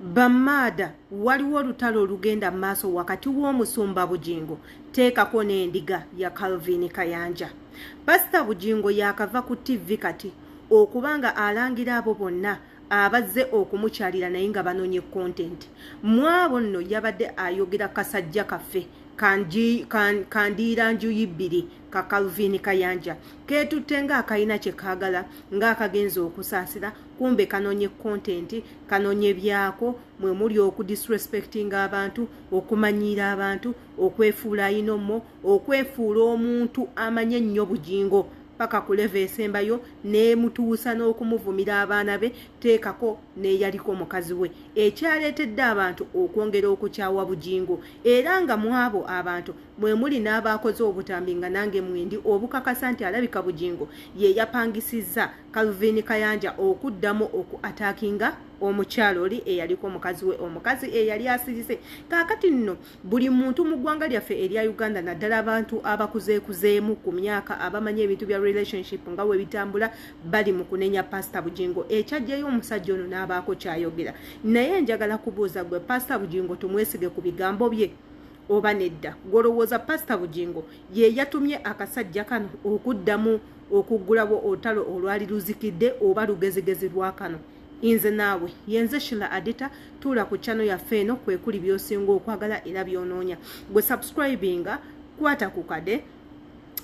Bamada waliwo olutalo olugenda maaso wakati w'omusumba Bugingo teekako n'endiga ya Calvin Kayanja. Pastor Bugingo yakava ku TV kati okubanga alangira abo bonna abazze okumukyalira naye nga banonye content. Mwabo nno yabadde ayogera kasajja kaffe kandiira njuyi bbiri ka Calvin Kayanja ketutte nga akayina kye kaagala ng'akagenza okusaasira kumbe kanonye content kanonye byako mwe muli okudisrespectinga abantu okumanyiira abantu okwefuula ayinomo okwefuula omuntu amanye nnyo Bugingo paka ku level esembayo ne mutuusa n'okumuvumira abaana be teekako neeyaliko mukazi we ekyaleetedde abantu okwongera okukyawa Bugingo era nga mwabo abantu mwe muli n'abaakoze obutambi nga nange mwendi obukakasa nti alabika Bugingo ye yapangisizza Calvin Kayanja okuddamu okuatakinga omukyalo oli eyaliko mukazi we omukazi eyali asirise kaakati nno buli muntu mu ggwanga lyaffe erya Uganda naddala abantu abakuzeekuzeemu ku myaka abamanya ebintu bya relationship nga we bitambula bali mu kunenya Pastor Bugingo ekyajjayo omusajja ono n'abaako kyayogera naye njagala kubuuza gwe Pastor Bugingo tumwesige ku bigambo bye oba nedda golowooza Pastor Bugingo ye yatumye akasajja kano okuddamu okuggulawo olutalo olwali luzikidde oba lugezigezi lwa kano inze naawe yenze Shila Adita tuula ku channel yaffe eno kwe kuli byosinga okwagala era byonoonya gwe subscribinga kwata ku kade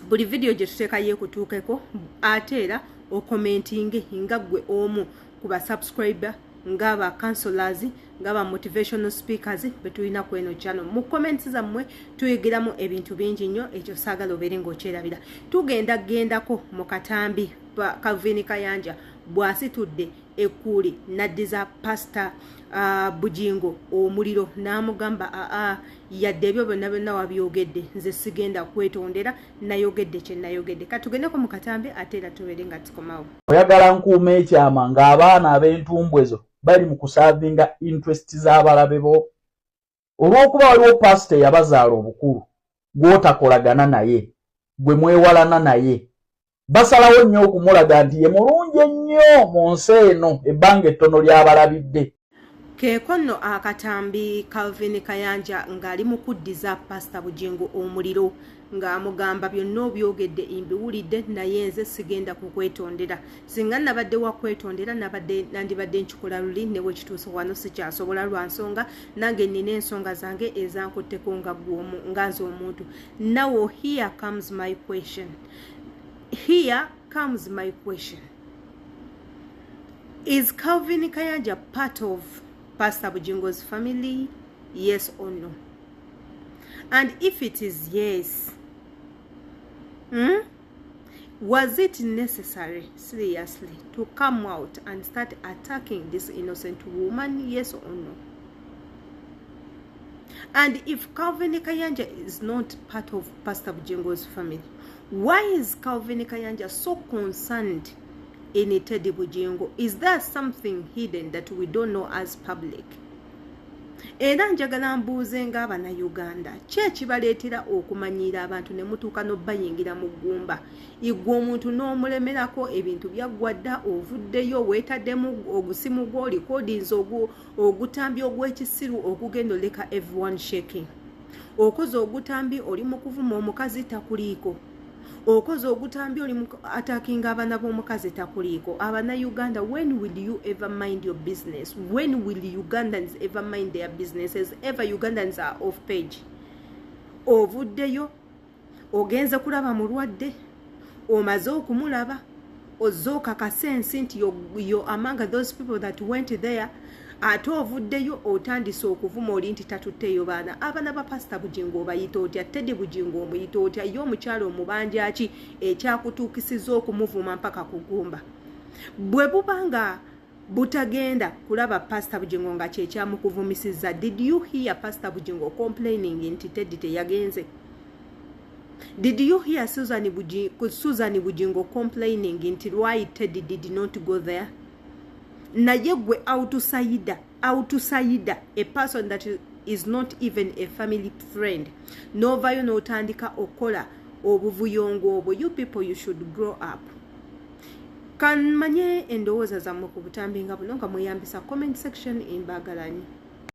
buli video gye tuteeka yeekutuukeko ate era okomentinge nga gwe omu ku ba subscriber ngaba counselors ngaba motivational speakers betulina ku eno channel mu comments zammwe tuyigiramu ebintu bingi nnyo ekyo saagala obeere ng'okyerabira tugendako mu Katambi Calvin Kayanja bw'asitudde ekkuuli naddiza Pastor Bugingo omuliro n'amugamba yadde ebyo byonna wabyogedde nze sigenda kwetondera nayogedde kye nayogedde katugendeko mu Katambi ate era tubeere nga tukomawo oyagala nkuuma ekyama ng'abaana ab'entumbwe zo bali mu kusaavinga interest z'abalabe bo olw'okuba waliwo pastor yabazaala obukulu gw'otakolagana naye gwe mwewalana naye basalawo nnyo okumulaga nti ye mulungi ennyo mu nsi eno ebbanga ettono ly'abalabidde keeko nno Akatambi Calvin Kayanja ng'ali mu kuddiza Pastor Bugingo omuliro ng'amugamba byonna obyogedde mbiwulidde naye nze sigenda kukwetondera singa nabadde wakwetondera nandibadde nkikola luli ne wekituuse wano sikyasobola lwa nsonga nange nnina ensonga zange ezankutteko nga nze omuntu. Now here comes my question. Is Calvin Kayanja part of Pastor Bugingo's family? Yes or no? And if it is yes, was it necessary, seriously, to come out and start attacking this innocent woman? Yes or no? And if Calvin Kayanja is not part of Pastor Bugingo's family, why is Calvin Kayanja so concerned in Teddy Bugingo? Is there something hidden that we don't know as public? Era njagala mbuuze ng'abana Uganda ki ekibaleetera okumanyiira abantu ne mutuuka n'obbayingira mu ggumba igwe omuntu n'omulemerako ebintu byaggwadda ovuddeyo weetaddemu ogusimu gw'olikodinza ogutambi ogw'ekisiru okugenda oleka everyone shaking okoze ogutambi oli mu kuvuma omukazi takuliiko okoze ogutambi oli mu attackinga abaana b'omukazi takuliiko. Abana Uganda, when will you ever mind your business? When will Ugandans ever mind their businesses? Ever Ugandans are off page. Ovuddeyo ogenze kulaba mulwadde omaze okumulaba ozooka kasensi nti you're among those people that went there ate ovuddeyo otandise okuvuma oli nti tatutteyo abaana ba Pastor Bugingo obayita otya Teddy Bugingo omuyita otya ye omukyalo omubanja ki ekyakutuukisiza okumuvuma mpaka kugumba bwe bubanga butagenda kulaba Pastor Bugingo nga kyekyamukuvumisizza. Did you hear Pastor Bugingo complaining nti Teddy teyagenze? Did you hear Susan Bugingo complaining nti why Teddy did not go there? Naye gwe outsider, a person that is not even a family friend, novayo n'otandika okola obuvuyongo obwo. You people, you should grow up. Kan manye endowooza zammwe ku butambi nga buno nga mweyambisa comment section embagalanyi.